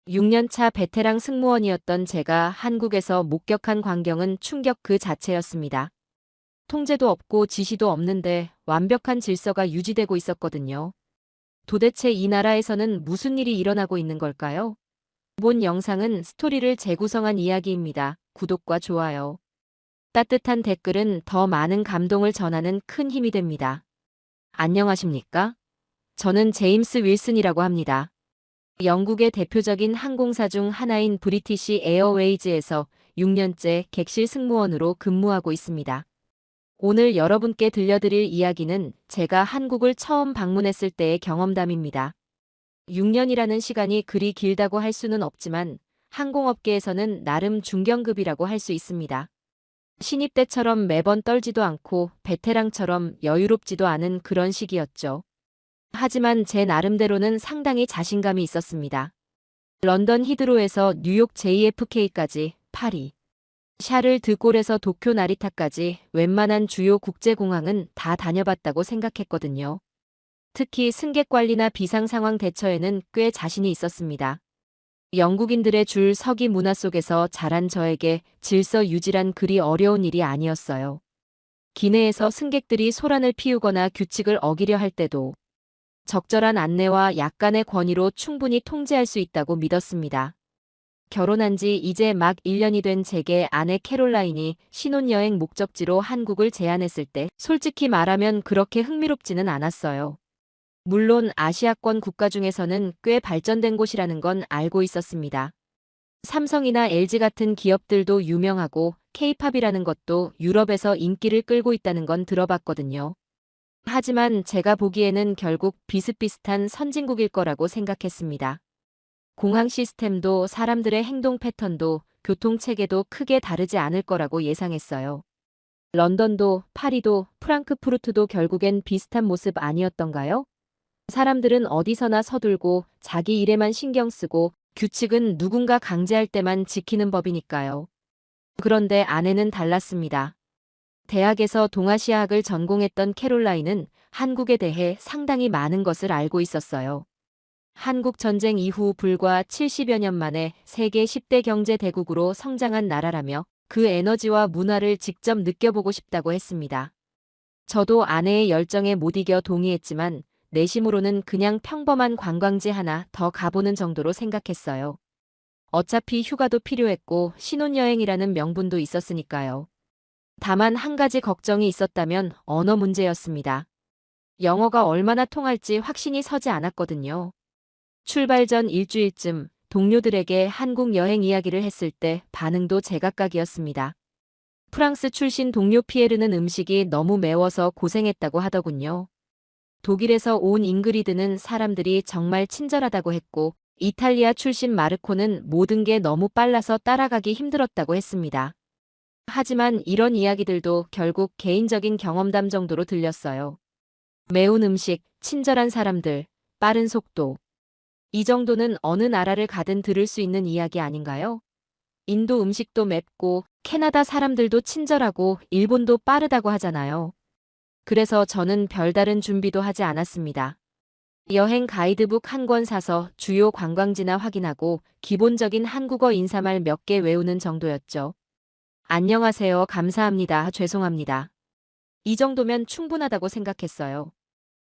6년차 베테랑 승무원이었던 제가 한국에서 목격한 광경은 충격 그 자체였습니다. 통제도 없고 지시도 없는데 완벽한 질서가 유지되고 있었거든요. 도대체 이 나라에서는 무슨 일이 일어나고 있는 걸까요? 본 영상은 스토리를 재구성한 이야기입니다. 구독과 좋아요, 따뜻한 댓글은 더 많은 감동을 전하는 큰 힘이 됩니다. 안녕하십니까? 저는 제임스 윌슨이라고 합니다. 영국의 대표적인 항공사 중 하나인 브리티시 에어웨이즈에서 6년째 객실 승무원으로 근무하고 있습니다. 오늘 여러분께 들려드릴 이야기는 제가 한국을 처음 방문했을 때의 경험담입니다. 6년이라는 시간이 그리 길다고 할 수는 없지만 항공업계에서는 나름 중견급이라고 할 수 있습니다. 신입 때처럼 매번 떨지도 않고 베테랑처럼 여유롭지도 않은 그런 시기였죠. 하지만 제 나름대로는 상당히 자신감이 있었습니다. 런던 히드로에서 뉴욕 JFK까지, 파리, 샤를 드골에서 도쿄 나리타까지 웬만한 주요 국제공항은 다 다녀봤다고 생각했거든요. 특히 승객 관리나 비상 상황 대처에는 꽤 자신이 있었습니다. 영국인들의 줄 서기 문화 속에서 자란 저에게 질서 유지란 그리 어려운 일이 아니었어요. 기내에서 승객들이 소란을 피우거나 규칙을 어기려 할 때도 적절한 안내와 약간의 권위로 충분히 통제할 수 있다고 믿었습니다. 결혼한 지 이제 막 1년이 된 제게 아내 캐롤라인이 신혼여행 목적지로 한국을 제안했을 때 솔직히 말하면 그렇게 흥미롭지는 않았어요. 물론 아시아권 국가 중에서는 꽤 발전된 곳이라는 건 알고 있었습니다. 삼성이나 LG 같은 기업들도 유명하고 K-팝이라는 것도 유럽에서 인기를 끌고 있다는 건 들어봤거든요. 하지만 제가 보기에는 결국 비슷비슷한 선진국일 거라고 생각했습니다. 공항 시스템도 사람들의 행동 패턴도 교통체계도 크게 다르지 않을 거라고 예상했어요. 런던도 파리도 프랑크푸르트도 결국엔 비슷한 모습 아니었던가요? 사람들은 어디서나 서둘고 자기 일에만 신경 쓰고 규칙은 누군가 강제할 때만 지키는 법이니까요. 그런데 아내는 달랐습니다. 대학에서 동아시아학을 전공했던 캐롤라인은 한국에 대해 상당히 많은 것을 알고 있었어요. 한국 전쟁 이후 불과 70여 년 만에 세계 10대 경제 대국으로 성장한 나라라며 그 에너지와 문화를 직접 느껴보고 싶다고 했습니다. 저도 아내의 열정에 못 이겨 동의했지만 내심으로는 그냥 평범한 관광지 하나 더 가보는 정도로 생각했어요. 어차피 휴가도 필요했고 신혼여행이라는 명분도 있었으니까요. 다만 한 가지 걱정이 있었다면 언어 문제였습니다. 영어가 얼마나 통할지 확신이 서지 않았거든요. 출발 전 일주일쯤 동료들에게 한국 여행 이야기를 했을 때 반응도 제각각이었습니다. 프랑스 출신 동료 피에르는 음식이 너무 매워서 고생했다고 하더군요. 독일에서 온 잉그리드는 사람들이 정말 친절하다고 했고, 이탈리아 출신 마르코는 모든 게 너무 빨라서 따라가기 힘들었다고 했습니다. 하지만 이런 이야기들도 결국 개인적인 경험담 정도로 들렸어요. 매운 음식, 친절한 사람들, 빠른 속도. 이 정도는 어느 나라를 가든 들을 수 있는 이야기 아닌가요? 인도 음식도 맵고 캐나다 사람들도 친절하고 일본도 빠르다고 하잖아요. 그래서 저는 별다른 준비도 하지 않았습니다. 여행 가이드북 한 권 사서 주요 관광지나 확인하고 기본적인 한국어 인사말 몇 개 외우는 정도였죠. 안녕하세요, 감사합니다, 죄송합니다. 이 정도면 충분하다고 생각했어요.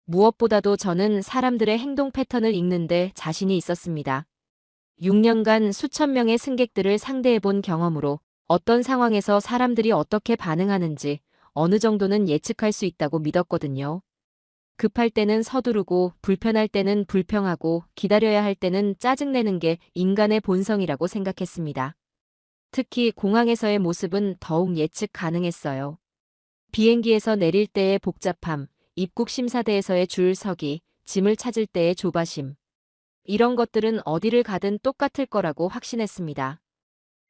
무엇보다도 저는 사람들의 행동 패턴을 읽는데 자신이 있었습니다. 6년간 수천 명의 승객들을 상대해본 경험으로 어떤 상황에서 사람들이 어떻게 반응하는지 어느 정도는 예측할 수 있다고 믿었거든요. 급할 때는 서두르고 불편할 때는 불평하고 기다려야 할 때는 짜증내는 게 인간의 본성이라고 생각했습니다. 특히 공항에서의 모습은 더욱 예측 가능했어요. 비행기에서 내릴 때의 복잡함, 입국 심사대에서의 줄 서기, 짐을 찾을 때의 조바심. 이런 것들은 어디를 가든 똑같을 거라고 확신했습니다.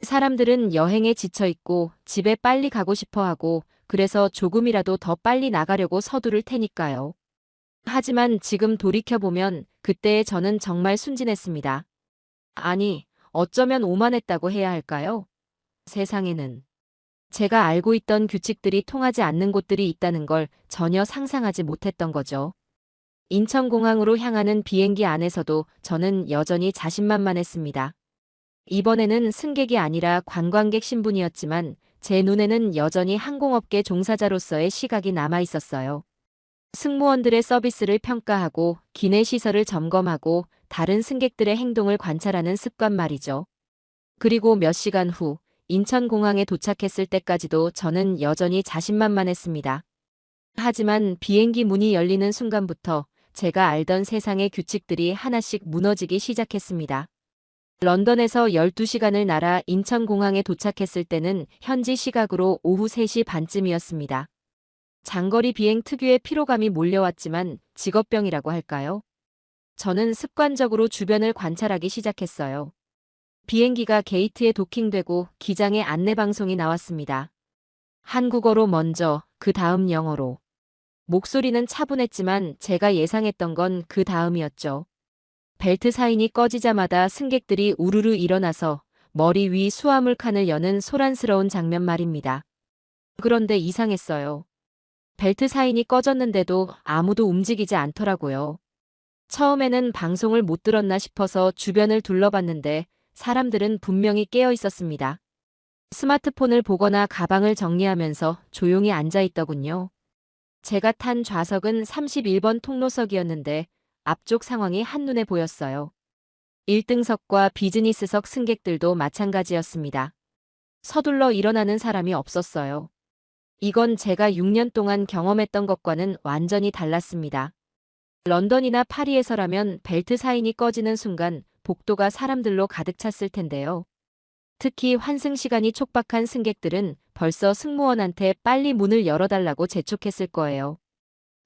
사람들은 여행에 지쳐있고 집에 빨리 가고 싶어 하고 그래서 조금이라도 더 빨리 나가려고 서두를 테니까요. 하지만 지금 돌이켜보면 그때의 저는 정말 순진했습니다. 아니, 어쩌면 오만했다고 해야 할까요? 세상에는 제가 알고 있던 규칙들이 통하지 않는 곳들이 있다는 걸 전혀 상상하지 못했던 거죠. 인천공항으로 향하는 비행기 안에서도 저는 여전히 자신만만했습니다. 이번에는 승객이 아니라 관광객 신분이었지만 제 눈에는 여전히 항공업계 종사자로서의 시각이 남아 있었어요. 승무원들의 서비스를 평가하고 기내 시설을 점검하고 다른 승객들의 행동을 관찰하는 습관 말이죠. 그리고 몇 시간 후 인천공항에 도착했을 때까지도 저는 여전히 자신만만했습니다. 하지만 비행기 문이 열리는 순간부터 제가 알던 세상의 규칙들이 하나씩 무너지기 시작했습니다. 런던에서 12시간을 날아 인천공항에 도착했을 때는 현지 시각으로 오후 3시 반쯤이었습니다. 장거리 비행 특유의 피로감이 몰려왔지만 직업병이라고 할까요? 저는 습관적으로 주변을 관찰하기 시작했어요. 비행기가 게이트에 도킹되고 기장의 안내방송이 나왔습니다. 한국어로 먼저, 그 다음 영어로. 목소리는 차분했지만 제가 예상했던 건 그 다음이었죠. 벨트 사인이 꺼지자마자 승객들이 우르르 일어나서 머리 위 수화물 칸을 여는 소란스러운 장면 말입니다. 그런데 이상했어요. 벨트 사인이 꺼졌는데도 아무도 움직이지 않더라고요. 처음에는 방송을 못 들었나 싶어서 주변을 둘러봤는데 사람들은 분명히 깨어 있었습니다. 스마트폰을 보거나 가방을 정리하면서 조용히 앉아 있더군요. 제가 탄 좌석은 31번 통로석이었는데 앞쪽 상황이 한눈에 보였어요. 1등석과 비즈니스석 승객들도 마찬가지였습니다. 서둘러 일어나는 사람이 없었어요. 이건 제가 6년 동안 경험했던 것과는 완전히 달랐습니다. 런던이나 파리에서라면 벨트 사인이 꺼지는 순간 복도가 사람들로 가득 찼을 텐데요. 특히 환승 시간이 촉박한 승객들은 벌써 승무원한테 빨리 문을 열어달라고 재촉했을 거예요.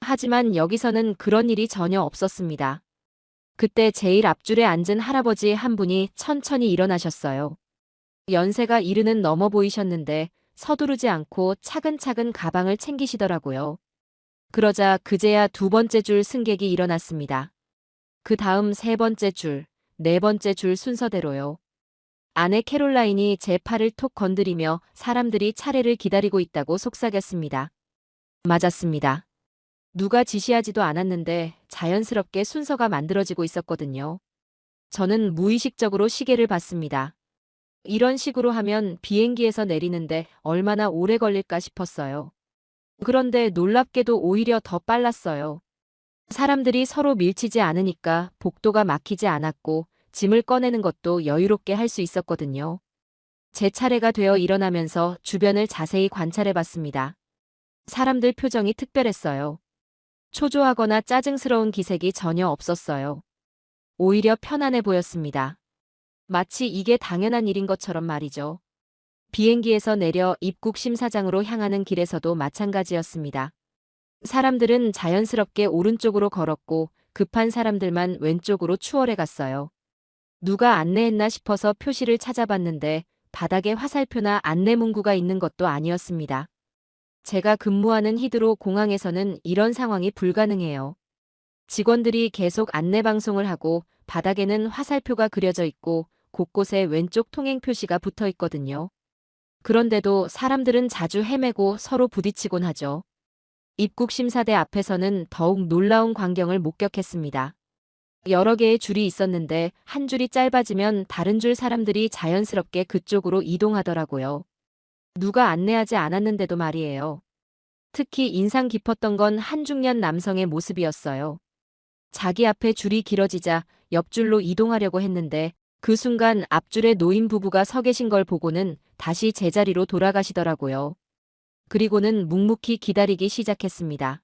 하지만 여기서는 그런 일이 전혀 없었습니다. 그때 제일 앞줄에 앉은 할아버지 한 분이 천천히 일어나셨어요. 연세가 이르는 넘어 보이셨는데 서두르지 않고 차근차근 가방을 챙기시더라고요. 그러자 그제야 두 번째 줄 승객이 일어났습니다. 그 다음 세 번째 줄, 네 번째 줄 순서대로요. 아내 캐롤라인이 제 팔을 톡 건드리며 사람들이 차례를 기다리고 있다고 속삭였습니다. 맞았습니다. 누가 지시하지도 않았는데 자연스럽게 순서가 만들어지고 있었거든요. 저는 무의식적으로 시계를 봤습니다. 이런 식으로 하면 비행기에서 내리는데 얼마나 오래 걸릴까 싶었어요. 그런데 놀랍게도 오히려 더 빨랐어요. 사람들이 서로 밀치지 않으니까 복도가 막히지 않았고 짐을 꺼내는 것도 여유롭게 할 수 있었거든요. 제 차례가 되어 일어나면서 주변을 자세히 관찰해 봤습니다. 사람들 표정이 특별했어요. 초조하거나 짜증스러운 기색이 전혀 없었어요. 오히려 편안해 보였습니다. 마치 이게 당연한 일인 것처럼 말이죠. 비행기에서 내려 입국 심사장으로 향하는 길에서도 마찬가지였습니다. 사람들은 자연스럽게 오른쪽으로 걸었고 급한 사람들만 왼쪽으로 추월해 갔어요. 누가 안내했나 싶어서 표시를 찾아봤는데 바닥에 화살표나 안내 문구가 있는 것도 아니었습니다. 제가 근무하는 히드로 공항에서는 이런 상황이 불가능해요. 직원들이 계속 안내 방송을 하고 바닥에는 화살표가 그려져 있고 곳곳에 왼쪽 통행 표시가 붙어 있거든요. 그런데도 사람들은 자주 헤매고 서로 부딪히곤 하죠. 입국 심사대 앞에서는 더욱 놀라운 광경을 목격했습니다. 여러 개의 줄이 있었는데 한 줄이 짧아지면 다른 줄 사람들이 자연스럽게 그쪽으로 이동하더라고요. 누가 안내하지 않았는데도 말이에요. 특히 인상 깊었던 건 한중년 남성의 모습이었어요. 자기 앞에 줄이 길어지자 옆줄로 이동하려고 했는데 그 순간 앞줄에 노인 부부가 서 계신 걸 보고는 다시 제자리로 돌아가시더라고요. 그리고는 묵묵히 기다리기 시작했습니다.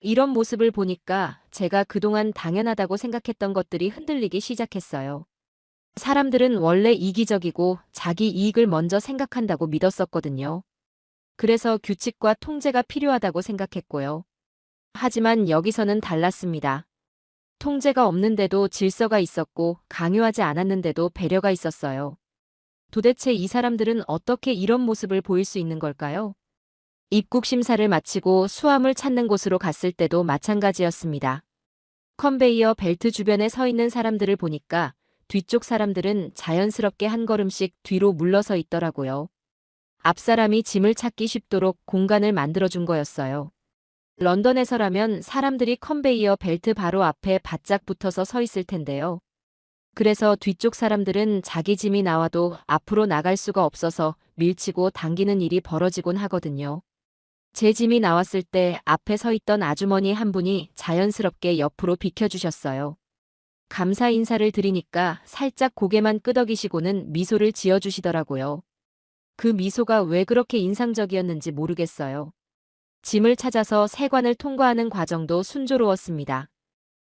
이런 모습을 보니까 제가 그동안 당연하다고 생각했던 것들이 흔들리기 시작했어요. 사람들은 원래 이기적이고 자기 이익을 먼저 생각한다고 믿었었거든요. 그래서 규칙과 통제가 필요하다고 생각했고요. 하지만 여기서는 달랐습니다. 통제가 없는데도 질서가 있었고 강요하지 않았는데도 배려가 있었어요. 도대체 이 사람들은 어떻게 이런 모습을 보일 수 있는 걸까요? 입국 심사를 마치고 수함을 찾는 곳으로 갔을 때도 마찬가지였습니다. 컨베이어 벨트 주변에 서 있는 사람들을 보니까 뒤쪽 사람들은 자연스럽게 한 걸음씩 뒤로 물러서 있더라고요. 앞 사람이 짐을 찾기 쉽도록 공간을 만들어준 거였어요. 런던에서라면 사람들이 컨베이어 벨트 바로 앞에 바짝 붙어서 서 있을 텐데요. 그래서 뒤쪽 사람들은 자기 짐이 나와도 앞으로 나갈 수가 없어서 밀치고 당기는 일이 벌어지곤 하거든요. 제 짐이 나왔을 때 앞에 서 있던 아주머니 한 분이 자연스럽게 옆으로 비켜주셨어요. 감사 인사를 드리니까 살짝 고개만 끄덕이시고는 미소를 지어주시더라고요. 그 미소가 왜 그렇게 인상적이었는지 모르겠어요. 짐을 찾아서 세관을 통과하는 과정도 순조로웠습니다.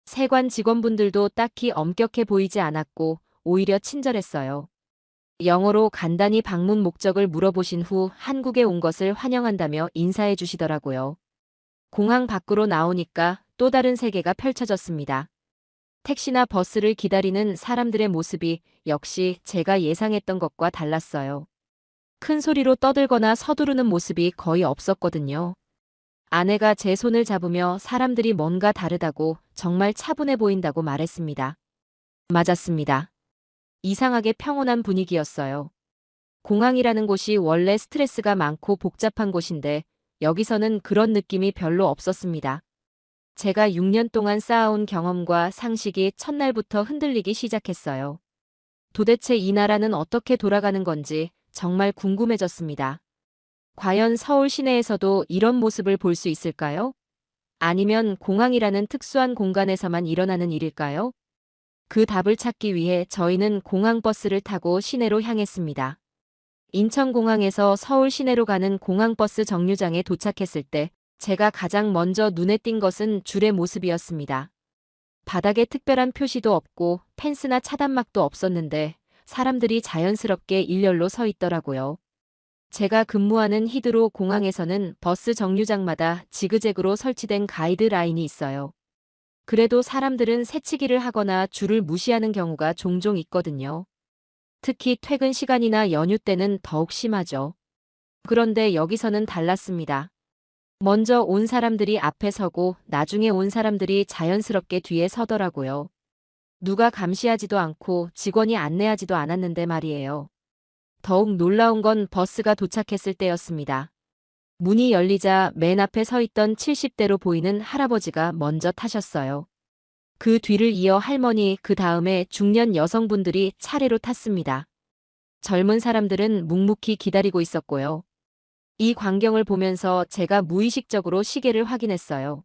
세관 직원분들도 딱히 엄격해 보이지 않았고 오히려 친절했어요. 영어로 간단히 방문 목적을 물어보신 후 한국에 온 것을 환영한다며 인사해 주시더라고요. 공항 밖으로 나오니까 또 다른 세계가 펼쳐졌습니다. 택시나 버스를 기다리는 사람들의 모습이 역시 제가 예상했던 것과 달랐어요. 큰 소리로 떠들거나 서두르는 모습이 거의 없었거든요. 아내가 제 손을 잡으며 사람들이 뭔가 다르다고 정말 차분해 보인다고 말했습니다. 맞았습니다. 이상하게 평온한 분위기였어요. 공항이라는 곳이 원래 스트레스가 많고 복잡한 곳인데 여기서는 그런 느낌이 별로 없었습니다. 제가 6년 동안 쌓아온 경험과 상식이 첫날부터 흔들리기 시작했어요. 도대체 이 나라는 어떻게 돌아가는 건지 정말 궁금해졌습니다. 과연 서울 시내에서도 이런 모습을 볼 수 있을까요? 아니면 공항이라는 특수한 공간에서만 일어나는 일일까요? 그 답을 찾기 위해 저희는 공항버스를 타고 시내로 향했습니다. 인천공항에서 서울 시내로 가는 공항버스 정류장에 도착했을 때 제가 가장 먼저 눈에 띈 것은 줄의 모습이었습니다. 바닥에 특별한 표시도 없고 펜스나 차단막도 없었는데 사람들이 자연스럽게 일렬로 서 있더라고요. 제가 근무하는 히드로 공항에서는 버스 정류장마다 지그재그로 설치된 가이드라인이 있어요. 그래도 사람들은 새치기를 하거나 줄을 무시하는 경우가 종종 있거든요. 특히 퇴근 시간이나 연휴 때는 더욱 심하죠. 그런데 여기서는 달랐습니다. 먼저 온 사람들이 앞에 서고 나중에 온 사람들이 자연스럽게 뒤에 서더라고요. 누가 감시하지도 않고 직원이 안내하지도 않았는데 말이에요. 더욱 놀라운 건 버스가 도착했을 때였습니다. 문이 열리자 맨 앞에 서 있던 70대로 보이는 할아버지가 먼저 타셨어요. 그 뒤를 이어 할머니, 그 다음에 중년 여성분들이 차례로 탔습니다. 젊은 사람들은 묵묵히 기다리고 있었고요. 이 광경을 보면서 제가 무의식적으로 시계를 확인했어요.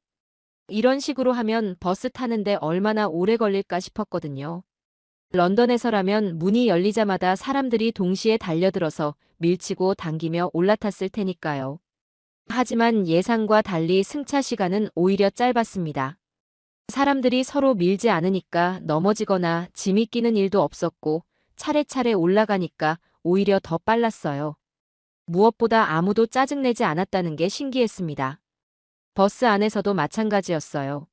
이런 식으로 하면 버스 타는데 얼마나 오래 걸릴까 싶었거든요. 런던에서라면 문이 열리자마자 사람들이 동시에 달려들어서 밀치고 당기며 올라탔을 테니까요. 하지만 예상과 달리 승차 시간은 오히려 짧았습니다. 사람들이 서로 밀지 않으니까 넘어지거나 짐이 끼는 일도 없었고 차례차례 올라가니까 오히려 더 빨랐어요. 무엇보다 아무도 짜증내지 않았다는 게 신기했습니다. 버스 안에서도 마찬가지였어요.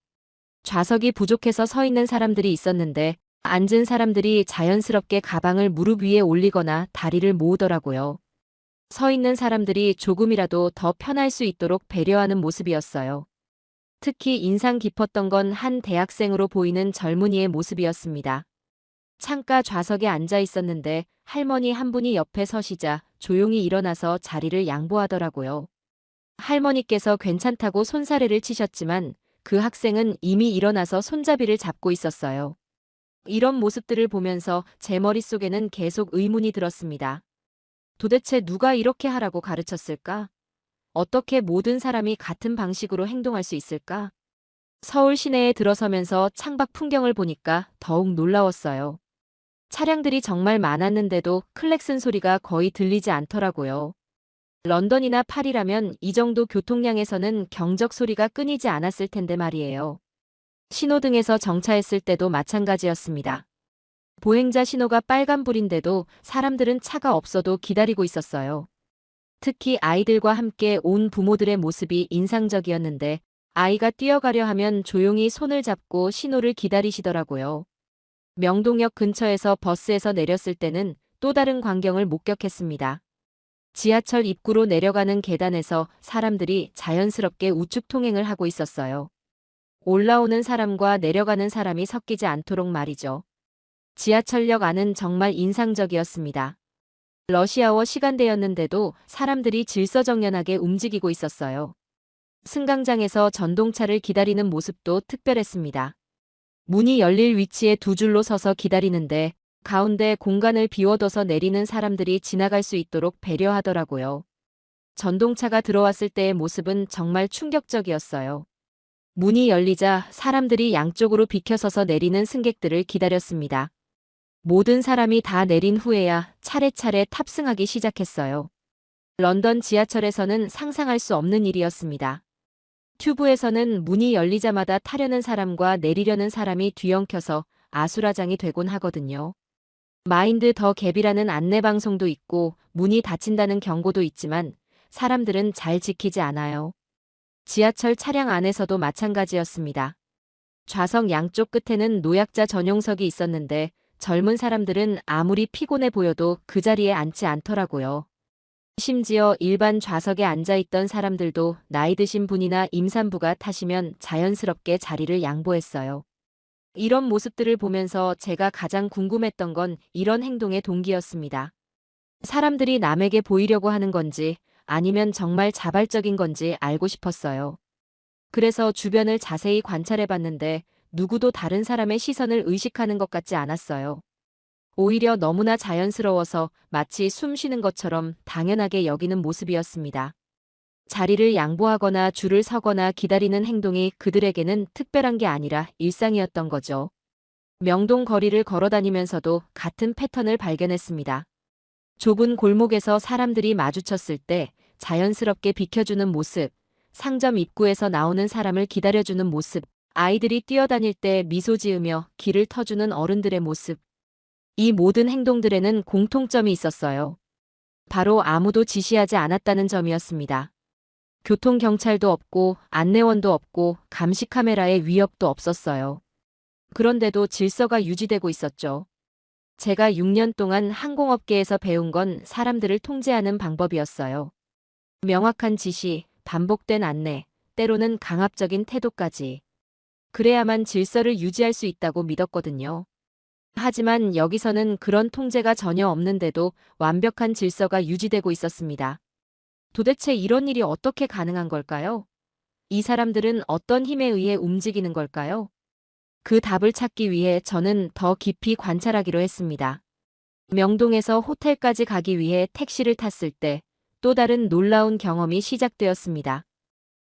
좌석이 부족해서 서 있는 사람들이 있었는데 앉은 사람들이 자연스럽게 가방을 무릎 위에 올리거나 다리를 모으더라고요. 서 있는 사람들이 조금이라도 더 편할 수 있도록 배려하는 모습이었어요. 특히 인상 깊었던 건 한 대학생으로 보이는 젊은이의 모습이었습니다. 창가 좌석에 앉아 있었는데 할머니 한 분이 옆에 서시자 조용히 일어나서 자리를 양보하더라고요. 할머니께서 괜찮다고 손사래를 치셨지만 그 학생은 이미 일어나서 손잡이를 잡고 있었어요. 이런 모습들을 보면서 제 머릿속에는 계속 의문이 들었습니다. 도대체 누가 이렇게 하라고 가르쳤을까? 어떻게 모든 사람이 같은 방식으로 행동할 수 있을까? 서울 시내에 들어서면서 창밖 풍경을 보니까 더욱 놀라웠어요. 차량들이 정말 많았는데도 클렉슨 소리가 거의 들리지 않더라고요. 런던이나 파리라면 이 정도 교통량에서는 경적 소리가 끊이지 않았을 텐데 말이에요. 신호등에서 정차했을 때도 마찬가지였습니다. 보행자 신호가 빨간불인데도 사람들은 차가 없어도 기다리고 있었어요. 특히 아이들과 함께 온 부모들의 모습이 인상적이었는데 아이가 뛰어가려 하면 조용히 손을 잡고 신호를 기다리시더라고요. 명동역 근처에서 버스에서 내렸을 때는 또 다른 광경을 목격했습니다. 지하철 입구로 내려가는 계단에서 사람들이 자연스럽게 우측 통행을 하고 있었어요. 올라오는 사람과 내려가는 사람이 섞이지 않도록 말이죠. 지하철역 안은 정말 인상적이었습니다. 러시아워 시간대였는데도 사람들이 질서정연하게 움직이고 있었어요. 승강장에서 전동차를 기다리는 모습도 특별했습니다. 문이 열릴 위치에 두 줄로 서서 기다리는데 가운데 공간을 비워둬서 내리는 사람들이 지나갈 수 있도록 배려하더라고요. 전동차가 들어왔을 때의 모습은 정말 충격적이었어요. 문이 열리자 사람들이 양쪽으로 비켜서서 내리는 승객들을 기다렸습니다. 모든 사람이 다 내린 후에야 차례차례 탑승하기 시작했어요. 런던 지하철에서는 상상할 수 없는 일이었습니다. 튜브에서는 문이 열리자마다 타려는 사람과 내리려는 사람이 뒤엉켜서 아수라장이 되곤 하거든요. 마인드 더 갭이라는 안내방송도 있고 문이 닫힌다는 경고도 있지만 사람들은 잘 지키지 않아요. 지하철 차량 안에서도 마찬가지였습니다. 좌석 양쪽 끝에는 노약자 전용석이 있었는데 젊은 사람들은 아무리 피곤해 보여도 그 자리에 앉지 않더라고요. 심지어 일반 좌석에 앉아있던 사람들도 나이 드신 분이나 임산부가 타시면 자연스럽게 자리를 양보했어요. 이런 모습들을 보면서 제가 가장 궁금했던 건 이런 행동의 동기였습니다. 사람들이 남에게 보이려고 하는 건지 아니면 정말 자발적인 건지 알고 싶었어요. 그래서 주변을 자세히 관찰해 봤는데 누구도 다른 사람의 시선을 의식하는 것 같지 않았어요. 오히려 너무나 자연스러워서 마치 숨 쉬는 것처럼 당연하게 여기는 모습이었습니다. 자리를 양보하거나 줄을 서거나 기다리는 행동이 그들에게는 특별한 게 아니라 일상이었던 거죠. 명동 거리를 걸어다니면서도 같은 패턴을 발견했습니다. 좁은 골목에서 사람들이 마주쳤을 때 자연스럽게 비켜주는 모습, 상점 입구에서 나오는 사람을 기다려주는 모습, 아이들이 뛰어다닐 때 미소 지으며 길을 터주는 어른들의 모습. 이 모든 행동들에는 공통점이 있었어요. 바로 아무도 지시하지 않았다는 점이었습니다. 교통경찰도 없고 안내원도 없고 감시 카메라의 위협도 없었어요. 그런데도 질서가 유지되고 있었죠. 제가 6년 동안 항공업계에서 배운 건 사람들을 통제하는 방법이었어요. 명확한 지시, 반복된 안내, 때로는 강압적인 태도까지. 그래야만 질서를 유지할 수 있다고 믿었거든요. 하지만 여기서는 그런 통제가 전혀 없는데도 완벽한 질서가 유지되고 있었습니다. 도대체 이런 일이 어떻게 가능한 걸까요? 이 사람들은 어떤 힘에 의해 움직이는 걸까요? 그 답을 찾기 위해 저는 더 깊이 관찰하기로 했습니다. 명동에서 호텔까지 가기 위해 택시를 탔을 때 또 다른 놀라운 경험이 시작되었습니다.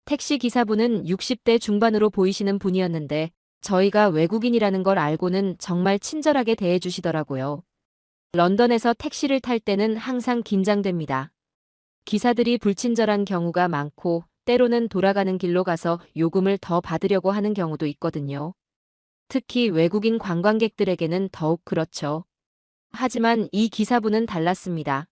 택시 기사분은 60대 중반으로 보이시는 분이었는데 저희가 외국인이라는 걸 알고는 정말 친절하게 대해주시더라고요. 런던에서 택시를 탈 때는 항상 긴장됩니다. 기사들이 불친절한 경우가 많고 때로는 돌아가는 길로 가서 요금을 더 받으려고 하는 경우도 있거든요. 특히 외국인 관광객들에게는 더욱 그렇죠. 하지만 이 기사분은 달랐습니다.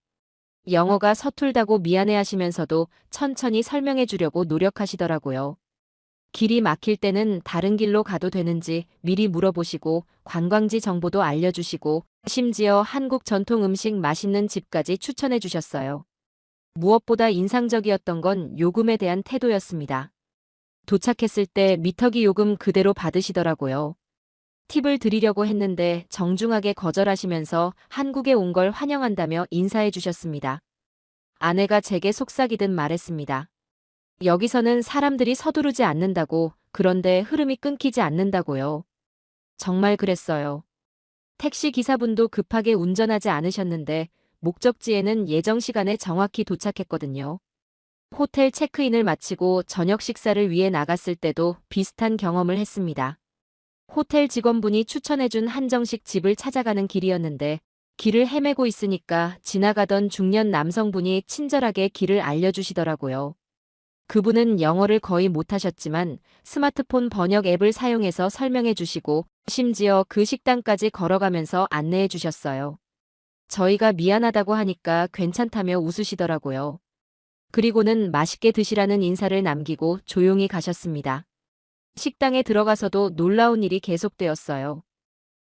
영어가 서툴다고 미안해하시면서도 천천히 설명해 주려고 노력하시더라고요. 길이 막힐 때는 다른 길로 가도 되는지 미리 물어보시고 관광지 정보도 알려주시고 심지어 한국 전통 음식 맛있는 집까지 추천해 주셨어요. 무엇보다 인상적이었던 건 요금에 대한 태도였습니다. 도착했을 때 미터기 요금 그대로 받으시더라고요. 팁을 드리려고 했는데 정중하게 거절하시면서 한국에 온 걸 환영한다며 인사해 주셨습니다. 아내가 제게 속삭이듯 말했습니다. 여기서는 사람들이 서두르지 않는다고, 그런데 흐름이 끊기지 않는다고요. 정말 그랬어요. 택시 기사분도 급하게 운전하지 않으셨는데 목적지에는 예정 시간에 정확히 도착했거든요. 호텔 체크인을 마치고 저녁 식사를 위해 나갔을 때도 비슷한 경험을 했습니다. 호텔 직원분이 추천해준 한정식 집을 찾아가는 길이었는데 길을 헤매고 있으니까 지나가던 중년 남성분이 친절하게 길을 알려주시더라고요. 그분은 영어를 거의 못하셨지만 스마트폰 번역 앱을 사용해서 설명해 주시고 심지어 그 식당까지 걸어가면서 안내해 주셨어요. 저희가 미안하다고 하니까 괜찮다며 웃으시더라고요. 그리고는 맛있게 드시라는 인사를 남기고 조용히 가셨습니다. 식당에 들어가서도 놀라운 일이 계속되었어요.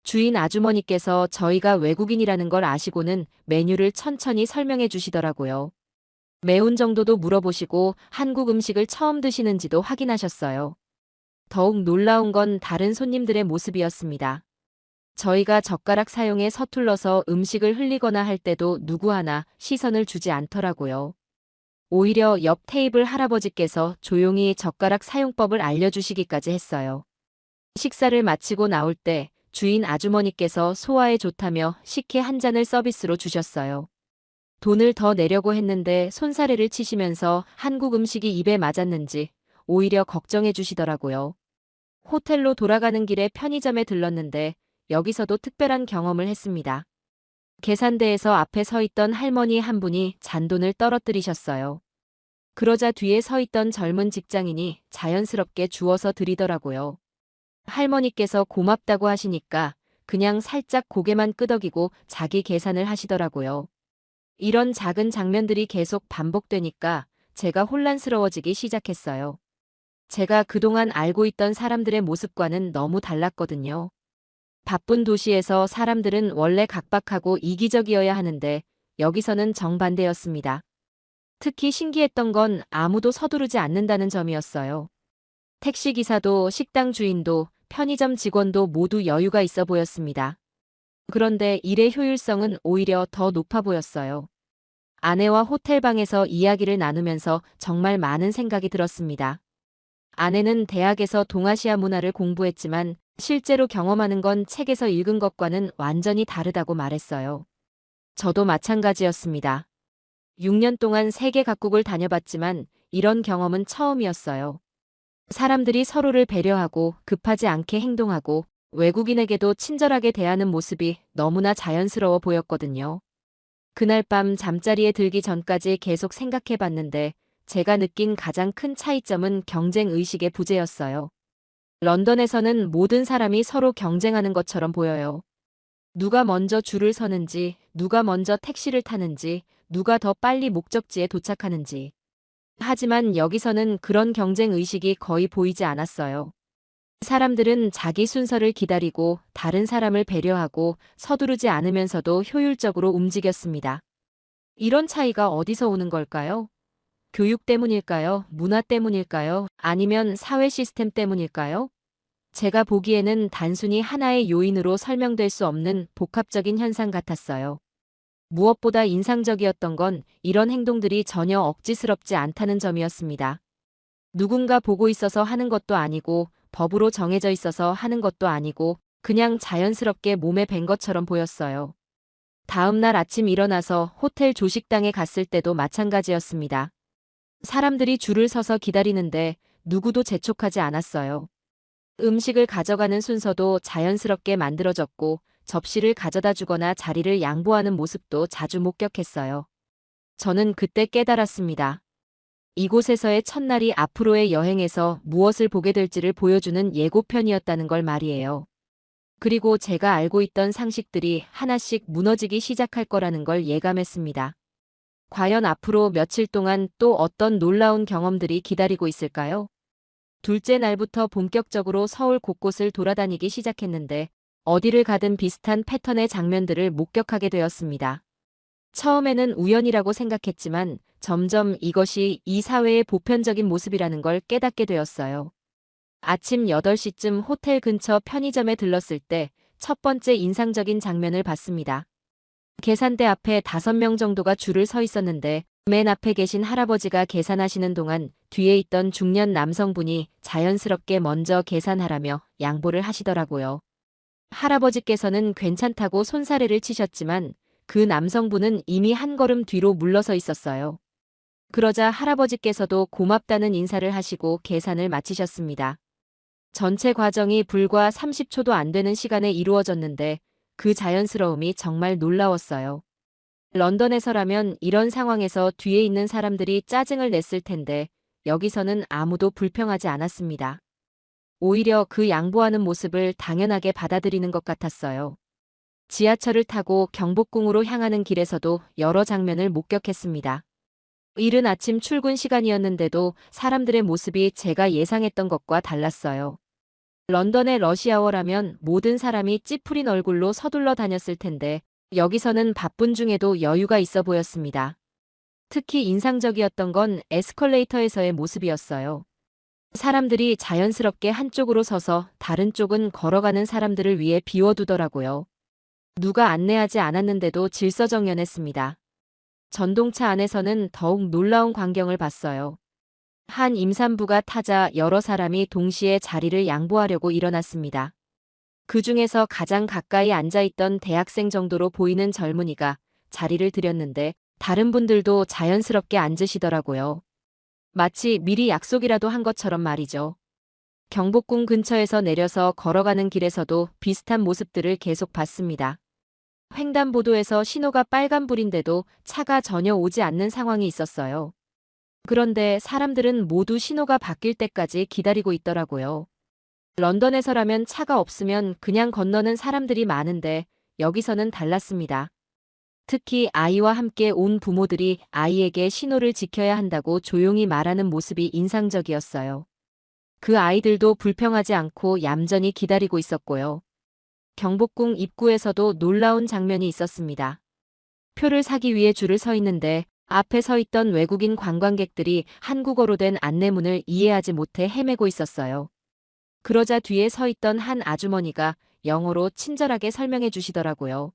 주인 아주머니께서 저희가 외국인이라는 걸 아시고는 메뉴를 천천히 설명해 주시더라고요. 매운 정도도 물어보시고 한국 음식을 처음 드시는지도 확인하셨어요. 더욱 놀라운 건 다른 손님들의 모습이었습니다. 저희가 젓가락 사용에 서툴러서 음식을 흘리거나 할 때도 누구 하나 시선을 주지 않더라고요. 오히려 옆 테이블 할아버지께서 조용히 젓가락 사용법을 알려주시기까지 했어요. 식사를 마치고 나올 때 주인 아주머니께서 소화에 좋다며 식혜 한 잔을 서비스로 주셨어요. 돈을 더 내려고 했는데 손사래를 치시면서 한국 음식이 입에 맞았는지 오히려 걱정해 주시더라고요. 호텔로 돌아가는 길에 편의점에 들렀는데 여기서도 특별한 경험을 했습니다. 계산대에서 앞에 서 있던 할머니 한 분이 잔돈을 떨어뜨리셨어요. 그러자 뒤에 서 있던 젊은 직장인이 자연스럽게 주워서 드리더라고요. 할머니께서 고맙다고 하시니까 그냥 살짝 고개만 끄덕이고 자기 계산을 하시더라고요. 이런 작은 장면들이 계속 반복되니까 제가 혼란스러워지기 시작했어요. 제가 그동안 알고 있던 사람들의 모습과는 너무 달랐거든요. 바쁜 도시에서 사람들은 원래 각박하고 이기적이어야 하는데 여기서는 정반대였습니다. 특히 신기했던 건 아무도 서두르지 않는다는 점이었어요. 택시기사도 식당 주인도 편의점 직원도 모두 여유가 있어 보였습니다. 그런데 일의 효율성은 오히려 더 높아 보였어요. 아내와 호텔방에서 이야기를 나누면서 정말 많은 생각이 들었습니다. 아내는 대학에서 동아시아 문화를 공부했지만 실제로 경험하는 건 책에서 읽은 것과는 완전히 다르다고 말했어요. 저도 마찬가지였습니다. 6년 동안 세계 각국을 다녀봤지만 이런 경험은 처음이었어요. 사람들이 서로를 배려하고 급하지 않게 행동하고 외국인에게도 친절하게 대하는 모습이 너무나 자연스러워 보였거든요. 그날 밤 잠자리에 들기 전까지 계속 생각해 봤는데 제가 느낀 가장 큰 차이점은 경쟁 의식의 부재였어요. 런던에서는 모든 사람이 서로 경쟁하는 것처럼 보여요. 누가 먼저 줄을 서는지, 누가 먼저 택시를 타는지, 누가 더 빨리 목적지에 도착하는지. 하지만 여기서는 그런 경쟁 의식이 거의 보이지 않았어요. 사람들은 자기 순서를 기다리고 다른 사람을 배려하고 서두르지 않으면서도 효율적으로 움직였습니다. 이런 차이가 어디서 오는 걸까요? 교육 때문일까요? 문화 때문일까요? 아니면 사회 시스템 때문일까요? 제가 보기에는 단순히 하나의 요인으로 설명될 수 없는 복합적인 현상 같았어요. 무엇보다 인상적이었던 건 이런 행동들이 전혀 억지스럽지 않다는 점이었습니다. 누군가 보고 있어서 하는 것도 아니고 법으로 정해져 있어서 하는 것도 아니고 그냥 자연스럽게 몸에 밴 것처럼 보였어요. 다음 날 아침 일어나서 호텔 조식당에 갔을 때도 마찬가지였습니다. 사람들이 줄을 서서 기다리는데 누구도 재촉하지 않았어요. 음식을 가져가는 순서도 자연스럽게 만들어졌고 접시를 가져다 주거나 자리를 양보하는 모습도 자주 목격했어요. 저는 그때 깨달았습니다. 이곳에서의 첫날이 앞으로의 여행에서 무엇을 보게 될지를 보여주는 예고편이었다는 걸 말이에요. 그리고 제가 알고 있던 상식들이 하나씩 무너지기 시작할 거라는 걸 예감했습니다. 과연 앞으로 며칠 동안 또 어떤 놀라운 경험들이 기다리고 있을까요? 둘째 날부터 본격적으로 서울 곳곳을 돌아다니기 시작했는데 어디를 가든 비슷한 패턴의 장면들을 목격하게 되었습니다. 처음에는 우연이라고 생각했지만 점점 이것이 이 사회의 보편적인 모습이라는 걸 깨닫게 되었어요. 아침 8시쯤 호텔 근처 편의점에 들렀을 때 첫 번째 인상적인 장면을 봤습니다. 계산대 앞에 5명 정도가 줄을 서 있었는데 맨 앞에 계신 할아버지가 계산하시는 동안 뒤에 있던 중년 남성분이 자연스럽게 먼저 계산하라며 양보를 하시더라고요. 할아버지께서는 괜찮다고 손사래를 치셨지만 그 남성분은 이미 한 걸음 뒤로 물러서 있었어요. 그러자 할아버지께서도 고맙다는 인사를 하시고 계산을 마치셨습니다. 전체 과정이 불과 30초도 안 되는 시간에 이루어졌는데 그 자연스러움이 정말 놀라웠어요. 런던에서라면 이런 상황에서 뒤에 있는 사람들이 짜증을 냈을 텐데 여기서는 아무도 불평하지 않았습니다. 오히려 그 양보하는 모습을 당연하게 받아들이는 것 같았어요. 지하철을 타고 경복궁으로 향하는 길에서도 여러 장면을 목격했습니다. 이른 아침 출근 시간이었는데도 사람들의 모습이 제가 예상했던 것과 달랐어요. 런던의 러시아워라면 모든 사람이 찌푸린 얼굴로 서둘러 다녔을 텐데 여기서는 바쁜 중에도 여유가 있어 보였습니다. 특히 인상적이었던 건 에스컬레이터에서의 모습이었어요. 사람들이 자연스럽게 한쪽으로 서서 다른 쪽은 걸어가는 사람들을 위해 비워두더라고요. 누가 안내하지 않았는데도 질서정연했습니다. 전동차 안에서는 더욱 놀라운 광경을 봤어요. 한 임산부가 타자 여러 사람이 동시에 자리를 양보하려고 일어났습니다. 그 중에서 가장 가까이 앉아있던 대학생 정도로 보이는 젊은이가 자리를 들였는데 다른 분들도 자연스럽게 앉으시더라고요. 마치 미리 약속이라도 한 것처럼 말이죠. 경복궁 근처에서 내려서 걸어가는 길에서도 비슷한 모습들을 계속 봤습니다. 횡단보도에서 신호가 빨간불인데도 차가 전혀 오지 않는 상황이 있었어요. 그런데 사람들은 모두 신호가 바뀔 때까지 기다리고 있더라고요. 런던에서라면 차가 없으면 그냥 건너는 사람들이 많은데 여기서는 달랐습니다. 특히 아이와 함께 온 부모들이 아이에게 신호를 지켜야 한다고 조용히 말하는 모습이 인상적이었어요. 그 아이들도 불평하지 않고 얌전히 기다리고 있었고요. 경복궁 입구에서도 놀라운 장면이 있었습니다. 표를 사기 위해 줄을 서 있는데 앞에 서 있던 외국인 관광객들이 한국어로 된 안내문을 이해하지 못해 헤매고 있었어요. 그러자 뒤에 서 있던 한 아주머니가 영어로 친절하게 설명해 주시더라고요.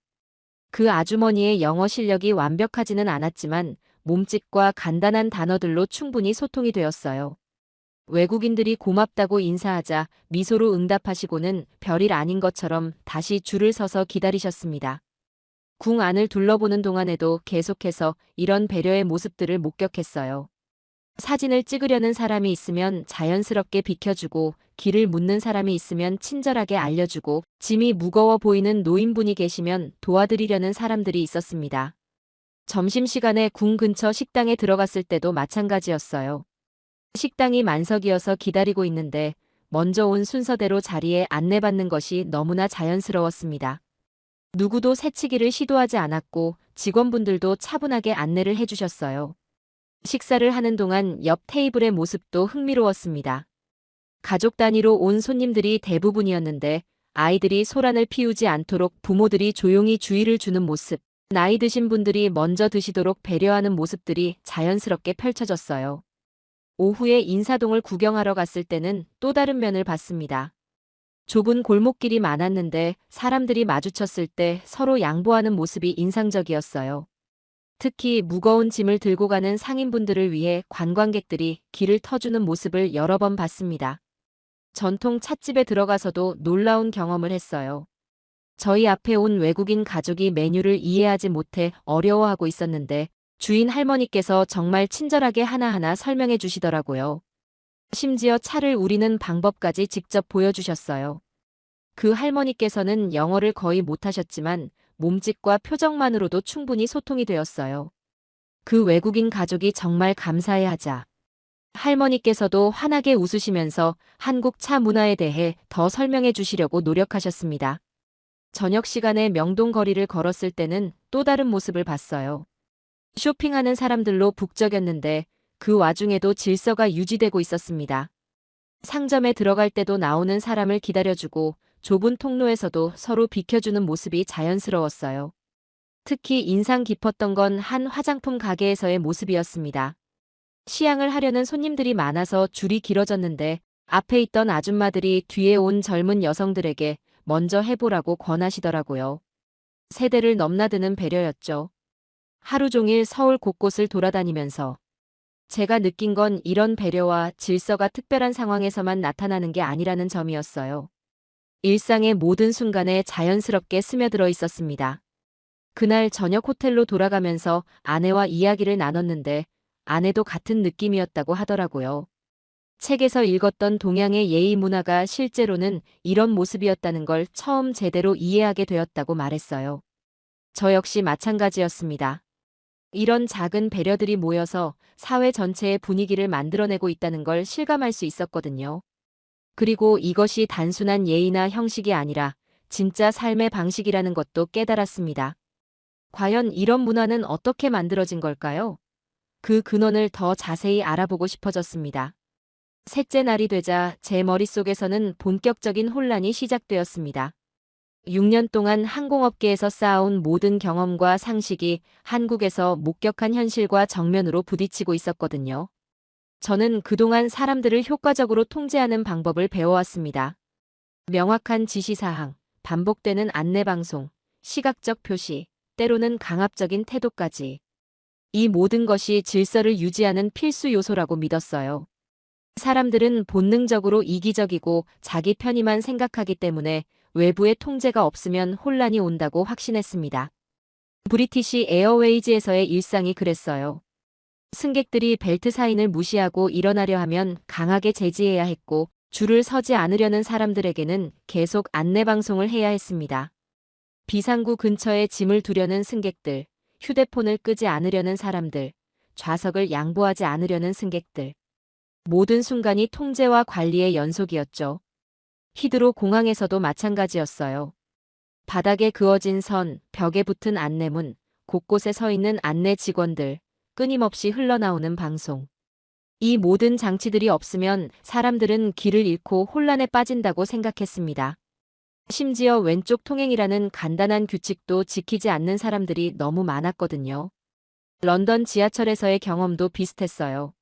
그 아주머니의 영어 실력이 완벽하지는 않았지만 몸짓과 간단한 단어들로 충분히 소통이 되었어요. 외국인들이 고맙다고 인사하자 미소로 응답하시고는 별일 아닌 것처럼 다시 줄을 서서 기다리셨습니다. 궁 안을 둘러보는 동안에도 계속해서 이런 배려의 모습들을 목격했어요. 사진을 찍으려는 사람이 있으면 자연스럽게 비켜주고 길을 묻는 사람이 있으면 친절하게 알려주고 짐이 무거워 보이는 노인분이 계시면 도와드리려는 사람들이 있었습니다. 점심시간에 궁 근처 식당에 들어갔을 때도 마찬가지였어요. 식당이 만석이어서 기다리고 있는데 먼저 온 순서대로 자리에 안내받는 것이 너무나 자연스러웠습니다. 누구도 새치기를 시도하지 않았고 직원분들도 차분하게 안내를 해주셨어요. 식사를 하는 동안 옆 테이블의 모습도 흥미로웠습니다. 가족 단위로 온 손님들이 대부분이었는데 아이들이 소란을 피우지 않도록 부모들이 조용히 주의를 주는 모습, 나이 드신 분들이 먼저 드시도록 배려하는 모습들이 자연스럽게 펼쳐졌어요. 오후에 인사동을 구경하러 갔을 때는 또 다른 면을 봤습니다. 좁은 골목길이 많았는데 사람들이 마주쳤을 때 서로 양보하는 모습이 인상적이었어요. 특히 무거운 짐을 들고 가는 상인분들을 위해 관광객들이 길을 터주는 모습을 여러 번 봤습니다. 전통 찻집에 들어가서도 놀라운 경험을 했어요. 저희 앞에 온 외국인 가족이 메뉴를 이해하지 못해 어려워하고 있었는데 주인 할머니께서 정말 친절하게 하나하나 설명해 주시더라고요. 심지어 차를 우리는 방법까지 직접 보여주셨어요. 그 할머니께서는 영어를 거의 못하셨지만 몸짓과 표정만으로도 충분히 소통이 되었어요. 그 외국인 가족이 정말 감사해하자 할머니께서도 환하게 웃으시면서 한국 차 문화에 대해 더 설명해 주시려고 노력하셨습니다. 저녁 시간에 명동 거리를 걸었을 때는 또 다른 모습을 봤어요. 쇼핑하는 사람들로 북적였는데 그 와중에도 질서가 유지되고 있었습니다. 상점에 들어갈 때도 나오는 사람을 기다려주고 좁은 통로에서도 서로 비켜주는 모습이 자연스러웠어요. 특히 인상 깊었던 건 한 화장품 가게에서의 모습이었습니다. 시향을 하려는 손님들이 많아서 줄이 길어졌는데 앞에 있던 아줌마들이 뒤에 온 젊은 여성들에게 먼저 해보라고 권하시더라고요. 세대를 넘나드는 배려였죠. 하루 종일 서울 곳곳을 돌아다니면서 제가 느낀 건 이런 배려와 질서가 특별한 상황에서만 나타나는 게 아니라는 점이었어요. 일상의 모든 순간에 자연스럽게 스며들어 있었습니다. 그날 저녁 호텔로 돌아가면서 아내와 이야기를 나눴는데 아내도 같은 느낌이었다고 하더라고요. 책에서 읽었던 동양의 예의 문화가 실제로는 이런 모습이었다는 걸 처음 제대로 이해하게 되었다고 말했어요. 저 역시 마찬가지였습니다. 이런 작은 배려들이 모여서 사회 전체의 분위기를 만들어내고 있다는 걸 실감할 수 있었거든요. 그리고 이것이 단순한 예의나 형식이 아니라 진짜 삶의 방식이라는 것도 깨달았습니다. 과연 이런 문화는 어떻게 만들어진 걸까요? 그 근원을 더 자세히 알아보고 싶어졌습니다. 셋째 날이 되자 제 머릿속에서는 본격적인 혼란이 시작되었습니다. 6년 동안 항공업계에서 쌓아온 모든 경험과 상식이 한국에서 목격한 현실과 정면으로 부딪히고 있었거든요. 저는 그동안 사람들을 효과적으로 통제하는 방법을 배워왔습니다. 명확한 지시사항, 반복되는 안내방송, 시각적 표시, 때로는 강압적인 태도까지. 이 모든 것이 질서를 유지하는 필수 요소라고 믿었어요. 사람들은 본능적으로 이기적이고 자기 편의만 생각하기 때문에 외부의 통제가 없으면 혼란이 온다고 확신했습니다. 브리티시 에어웨이즈에서의 일상이 그랬어요. 승객들이 벨트 사인을 무시하고 일어나려 하면 강하게 제지해야 했고, 줄을 서지 않으려는 사람들에게는 계속 안내방송을 해야 했습니다. 비상구 근처에 짐을 두려는 승객들, 휴대폰을 끄지 않으려는 사람들, 좌석을 양보하지 않으려는 승객들. 모든 순간이 통제와 관리의 연속이었죠. 히드로 공항에서도 마찬가지였어요. 바닥에 그어진 선, 벽에 붙은 안내문, 곳곳에 서 있는 안내 직원들, 끊임없이 흘러나오는 방송. 이 모든 장치들이 없으면 사람들은 길을 잃고 혼란에 빠진다고 생각했습니다. 심지어 왼쪽 통행이라는 간단한 규칙도 지키지 않는 사람들이 너무 많았거든요. 런던 지하철에서의 경험도 비슷했어요.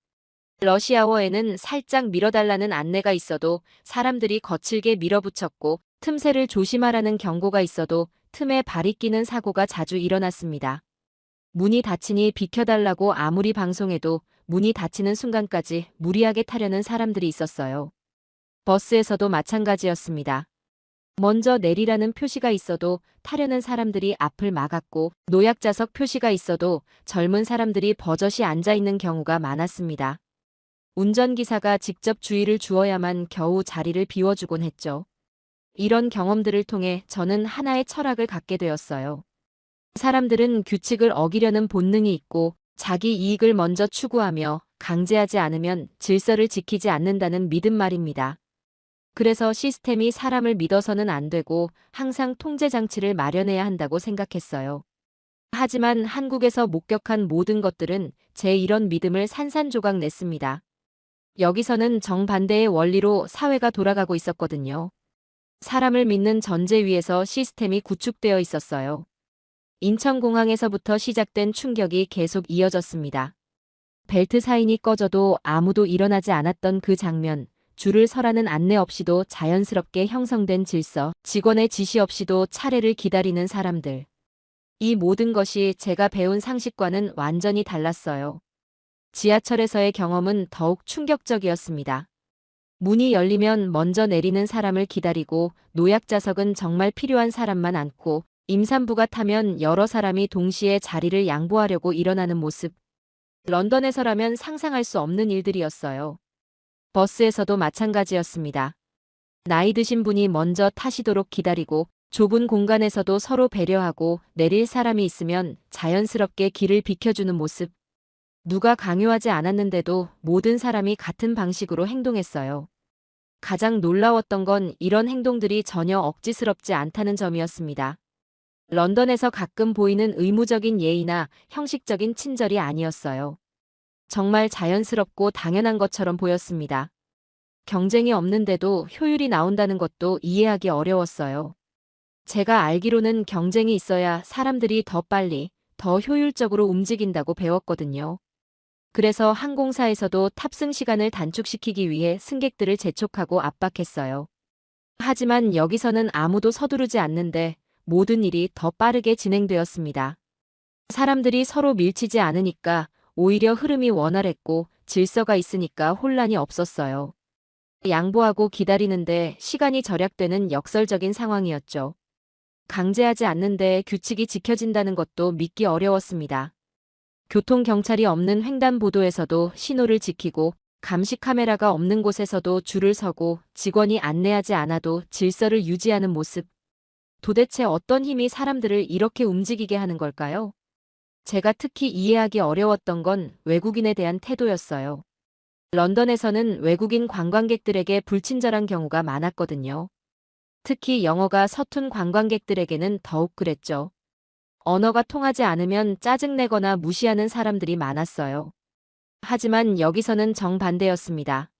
러시아워에는 살짝 밀어달라는 안내가 있어도 사람들이 거칠게 밀어붙였고, 틈새를 조심하라는 경고가 있어도 틈에 발이 끼는 사고가 자주 일어났습니다. 문이 닫히니 비켜달라고 아무리 방송해도 문이 닫히는 순간까지 무리하게 타려는 사람들이 있었어요. 버스에서도 마찬가지였습니다. 먼저 내리라는 표시가 있어도 타려는 사람들이 앞을 막았고, 노약자석 표시가 있어도 젊은 사람들이 버젓이 앉아 있는 경우가 많았습니다. 운전기사가 직접 주의를 주어야만 겨우 자리를 비워주곤 했죠. 이런 경험들을 통해 저는 하나의 철학을 갖게 되었어요. 사람들은 규칙을 어기려는 본능이 있고, 자기 이익을 먼저 추구하며 강제하지 않으면 질서를 지키지 않는다는 믿음 말입니다. 그래서 시스템이 사람을 믿어서는 안 되고 항상 통제 장치를 마련해야 한다고 생각했어요. 하지만 한국에서 목격한 모든 것들은 제 이런 믿음을 산산조각 냈습니다. 여기서는 정반대의 원리로 사회가 돌아가고 있었거든요. 사람을 믿는 전제 위에서 시스템이 구축되어 있었어요. 인천공항에서부터 시작된 충격이 계속 이어졌습니다. 벨트 사인이 꺼져도 아무도 일어나지 않았던 그 장면, 줄을 서라는 안내 없이도 자연스럽게 형성된 질서, 직원의 지시 없이도 차례를 기다리는 사람들. 이 모든 것이 제가 배운 상식과는 완전히 달랐어요. 지하철에서의 경험은 더욱 충격적이었습니다. 문이 열리면 먼저 내리는 사람을 기다리고, 노약자석은 정말 필요한 사람만 앉고, 임산부가 타면 여러 사람이 동시에 자리를 양보하려고 일어나는 모습. 런던에서라면 상상할 수 없는 일들이었어요. 버스에서도 마찬가지였습니다. 나이 드신 분이 먼저 타시도록 기다리고, 좁은 공간에서도 서로 배려하고 내릴 사람이 있으면 자연스럽게 길을 비켜주는 모습. 누가 강요하지 않았는데도 모든 사람이 같은 방식으로 행동했어요. 가장 놀라웠던 건 이런 행동들이 전혀 억지스럽지 않다는 점이었습니다. 런던에서 가끔 보이는 의무적인 예의나 형식적인 친절이 아니었어요. 정말 자연스럽고 당연한 것처럼 보였습니다. 경쟁이 없는데도 효율이 나온다는 것도 이해하기 어려웠어요. 제가 알기로는 경쟁이 있어야 사람들이 더 빨리, 더 효율적으로 움직인다고 배웠거든요. 그래서 항공사에서도 탑승 시간을 단축시키기 위해 승객들을 재촉하고 압박했어요. 하지만 여기서는 아무도 서두르지 않는데 모든 일이 더 빠르게 진행되었습니다. 사람들이 서로 밀치지 않으니까 오히려 흐름이 원활했고 질서가 있으니까 혼란이 없었어요. 양보하고 기다리는데 시간이 절약되는 역설적인 상황이었죠. 강제하지 않는데 규칙이 지켜진다는 것도 믿기 어려웠습니다. 교통경찰이 없는 횡단보도에서도 신호를 지키고 감시 카메라가 없는 곳에서도 줄을 서고 직원이 안내하지 않아도 질서를 유지하는 모습. 도대체 어떤 힘이 사람들을 이렇게 움직이게 하는 걸까요? 제가 특히 이해하기 어려웠던 건 외국인에 대한 태도였어요. 런던에서는 외국인 관광객들에게 불친절한 경우가 많았거든요. 특히 영어가 서툰 관광객들에게는 더욱 그랬죠. 언어가 통하지 않으면 짜증내거나 무시하는 사람들이 많았어요. 하지만 여기서는 정반대였습니다.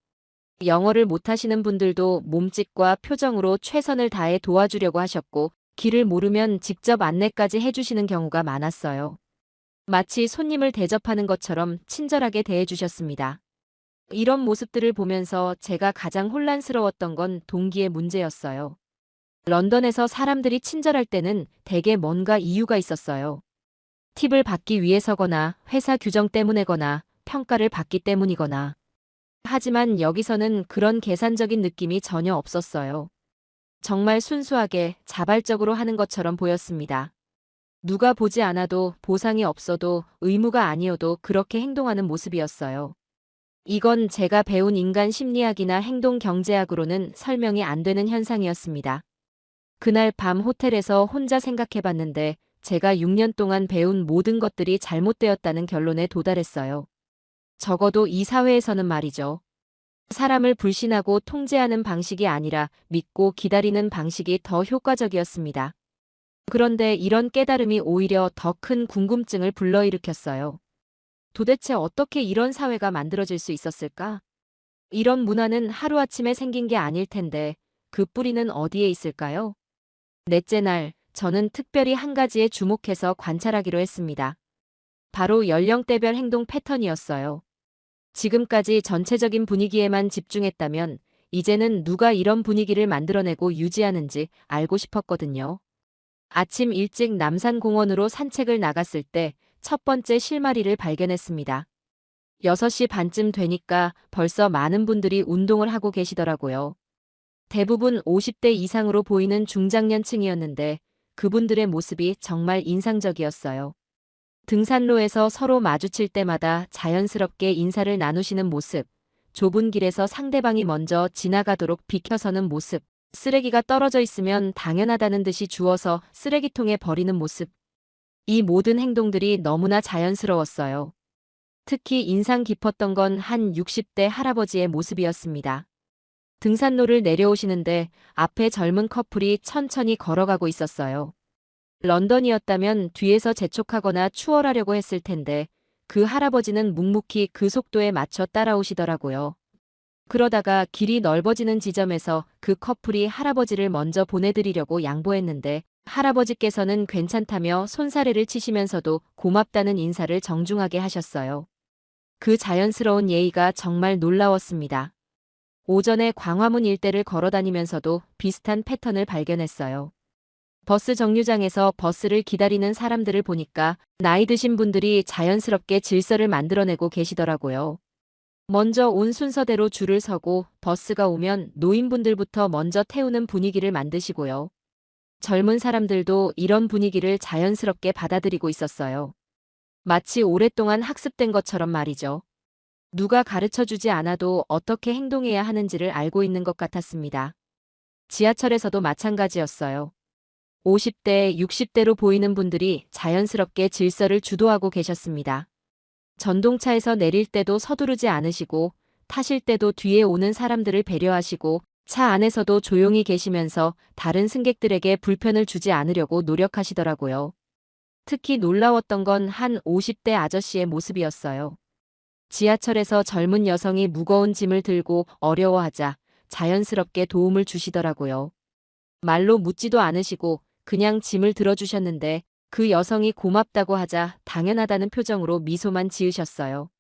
영어를 못하시는 분들도 몸짓과 표정으로 최선을 다해 도와주려고 하셨고, 길을 모르면 직접 안내까지 해주시는 경우가 많았어요. 마치 손님을 대접하는 것처럼 친절하게 대해주셨습니다. 이런 모습들을 보면서 제가 가장 혼란스러웠던 건 동기의 문제였어요. 런던에서 사람들이 친절할 때는 대개 뭔가 이유가 있었어요. 팁을 받기 위해서거나 회사 규정 때문에거나 평가를 받기 때문이거나. 하지만 여기서는 그런 계산적인 느낌이 전혀 없었어요. 정말 순수하게 자발적으로 하는 것처럼 보였습니다. 누가 보지 않아도 보상이 없어도 의무가 아니어도 그렇게 행동하는 모습이었어요. 이건 제가 배운 인간 심리학이나 행동 경제학으로는 설명이 안 되는 현상이었습니다. 그날 밤 호텔에서 혼자 생각해봤는데 제가 6년 동안 배운 모든 것들이 잘못되었다는 결론에 도달했어요. 적어도 이 사회에서는 말이죠. 사람을 불신하고 통제하는 방식이 아니라 믿고 기다리는 방식이 더 효과적이었습니다. 그런데 이런 깨달음이 오히려 더 큰 궁금증을 불러일으켰어요. 도대체 어떻게 이런 사회가 만들어질 수 있었을까? 이런 문화는 하루아침에 생긴 게 아닐 텐데 그 뿌리는 어디에 있을까요? 넷째 날, 저는 특별히 한 가지에 주목해서 관찰하기로 했습니다. 바로 연령대별 행동 패턴이었어요. 지금까지 전체적인 분위기에만 집중했다면 이제는 누가 이런 분위기를 만들어내고 유지하는지 알고 싶었거든요. 아침 일찍 남산공원으로 산책을 나갔을 때 첫 번째 실마리를 발견했습니다. 6시 반쯤 되니까 벌써 많은 분들이 운동을 하고 계시더라고요. 대부분 50대 이상으로 보이는 중장년층이었는데 그분들의 모습이 정말 인상적이었어요. 등산로에서 서로 마주칠 때마다 자연스럽게 인사를 나누시는 모습, 좁은 길에서 상대방이 먼저 지나가도록 비켜서는 모습, 쓰레기가 떨어져 있으면 당연하다는 듯이 주워서 쓰레기통에 버리는 모습. 이 모든 행동들이 너무나 자연스러웠어요. 특히 인상 깊었던 건 한 60대 할아버지의 모습이었습니다. 등산로를 내려오시는데 앞에 젊은 커플이 천천히 걸어가고 있었어요. 런던이었다면 뒤에서 재촉하거나 추월하려고 했을 텐데 그 할아버지는 묵묵히 그 속도에 맞춰 따라오시더라고요. 그러다가 길이 넓어지는 지점에서 그 커플이 할아버지를 먼저 보내드리려고 양보했는데 할아버지께서는 괜찮다며 손사래를 치시면서도 고맙다는 인사를 정중하게 하셨어요. 그 자연스러운 예의가 정말 놀라웠습니다. 오전에 광화문 일대를 걸어다니면서도 비슷한 패턴을 발견했어요. 버스 정류장에서 버스를 기다리는 사람들을 보니까 나이 드신 분들이 자연스럽게 질서를 만들어내고 계시더라고요. 먼저 온 순서대로 줄을 서고 버스가 오면 노인분들부터 먼저 태우는 분위기를 만드시고요. 젊은 사람들도 이런 분위기를 자연스럽게 받아들이고 있었어요. 마치 오랫동안 학습된 것처럼 말이죠. 누가 가르쳐주지 않아도 어떻게 행동해야 하는지를 알고 있는 것 같았습니다. 지하철에서도 마찬가지였어요. 50대, 60대로 보이는 분들이 자연스럽게 질서를 주도하고 계셨습니다. 전동차에서 내릴 때도 서두르지 않으시고 타실 때도 뒤에 오는 사람들을 배려하시고 차 안에서도 조용히 계시면서 다른 승객들에게 불편을 주지 않으려고 노력하시더라고요. 특히 놀라웠던 건 한 50대 아저씨의 모습이었어요. 지하철에서 젊은 여성이 무거운 짐을 들고 어려워하자 자연스럽게 도움을 주시더라고요. 말로 묻지도 않으시고 그냥 짐을 들어주셨는데 그 여성이 고맙다고 하자 당연하다는 표정으로 미소만 지으셨어요.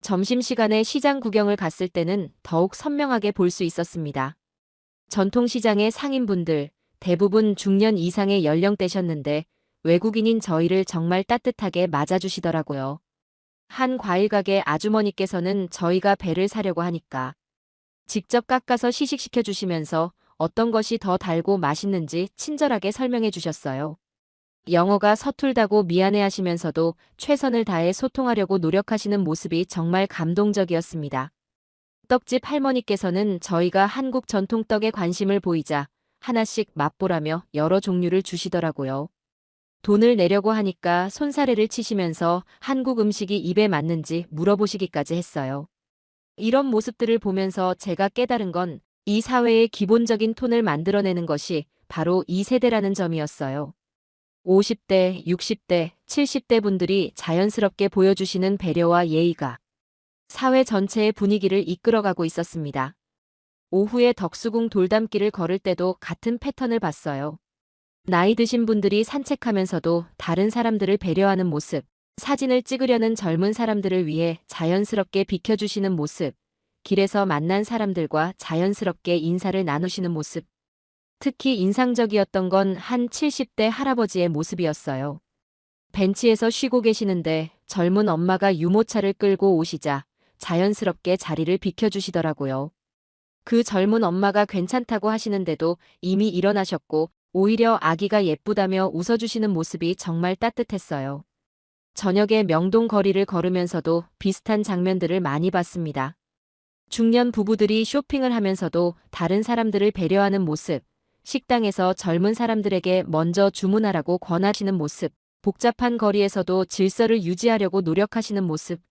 점심시간에 시장 구경을 갔을 때는 더욱 선명하게 볼 수 있었습니다. 전통시장의 상인분들, 대부분 중년 이상의 연령대셨는데 외국인인 저희를 정말 따뜻하게 맞아주시더라고요. 한 과일가게 아주머니께서는 저희가 배를 사려고 하니까 직접 깎아서 시식시켜 주시면서 어떤 것이 더 달고 맛있는지 친절하게 설명해 주셨어요. 영어가 서툴다고 미안해하시면서도 최선을 다해 소통하려고 노력하시는 모습이 정말 감동적이었습니다. 떡집 할머니께서는 저희가 한국 전통떡에 관심을 보이자 하나씩 맛보라며 여러 종류를 주시더라고요. 돈을 내려고 하니까 손사래를 치시면서 한국 음식이 입에 맞는지 물어보시기까지 했어요. 이런 모습들을 보면서 제가 깨달은 건 이 사회의 기본적인 톤을 만들어내는 것이 바로 이 세대라는 점이었어요. 50대, 60대, 70대 분들이 자연스럽게 보여주시는 배려와 예의가 사회 전체의 분위기를 이끌어가고 있었습니다. 오후에 덕수궁 돌담길을 걸을 때도 같은 패턴을 봤어요. 나이 드신 분들이 산책하면서도 다른 사람들을 배려하는 모습, 사진을 찍으려는 젊은 사람들을 위해 자연스럽게 비켜주시는 모습, 길에서 만난 사람들과 자연스럽게 인사를 나누시는 모습. 특히 인상적이었던 건 한 70대 할아버지의 모습이었어요. 벤치에서 쉬고 계시는데 젊은 엄마가 유모차를 끌고 오시자 자연스럽게 자리를 비켜주시더라고요. 그 젊은 엄마가 괜찮다고 하시는데도 이미 일어나셨고 오히려 아기가 예쁘다며 웃어주시는 모습이 정말 따뜻했어요. 저녁에 명동 거리를 걸으면서도 비슷한 장면들을 많이 봤습니다. 중년 부부들이 쇼핑을 하면서도 다른 사람들을 배려하는 모습, 식당에서 젊은 사람들에게 먼저 주문하라고 권하시는 모습, 복잡한 거리에서도 질서를 유지하려고 노력하시는 모습.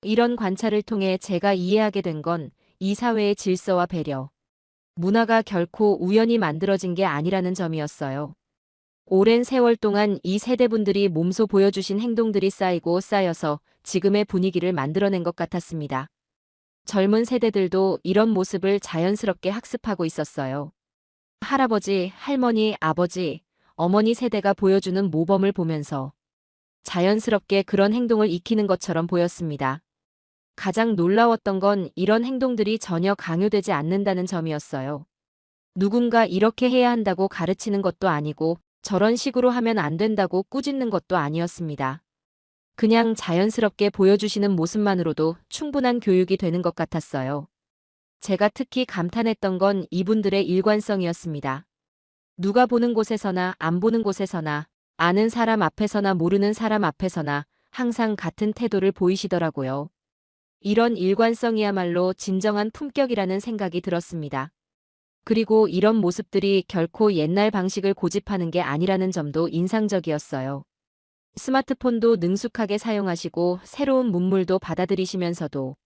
이런 관찰을 통해 제가 이해하게 된 건 이 사회의 질서와 배려, 문화가 결코 우연히 만들어진 게 아니라는 점이었어요. 오랜 세월 동안 이 세대분들이 몸소 보여주신 행동들이 쌓이고 쌓여서 지금의 분위기를 만들어낸 것 같았습니다. 젊은 세대들도 이런 모습을 자연스럽게 학습하고 있었어요. 할아버지, 할머니, 아버지, 어머니 세대가 보여주는 모범을 보면서 자연스럽게 그런 행동을 익히는 것처럼 보였습니다. 가장 놀라웠던 건 이런 행동들이 전혀 강요되지 않는다는 점이었어요. 누군가 이렇게 해야 한다고 가르치는 것도 아니고 저런 식으로 하면 안 된다고 꾸짖는 것도 아니었습니다. 그냥 자연스럽게 보여주시는 모습만으로도 충분한 교육이 되는 것 같았어요. 제가 특히 감탄했던 건 이분들의 일관성이었습니다. 누가 보는 곳에서나 안 보는 곳에서나 아는 사람 앞에서나 모르는 사람 앞에서나 항상 같은 태도를 보이시더라고요. 이런 일관성이야말로 진정한 품격이라는 생각이 들었습니다. 그리고 이런 모습들이 결코 옛날 방식을 고집하는 게 아니라는 점도 인상적이었어요. 스마트폰도 능숙하게 사용하시고 새로운 문물도 받아들이시면서도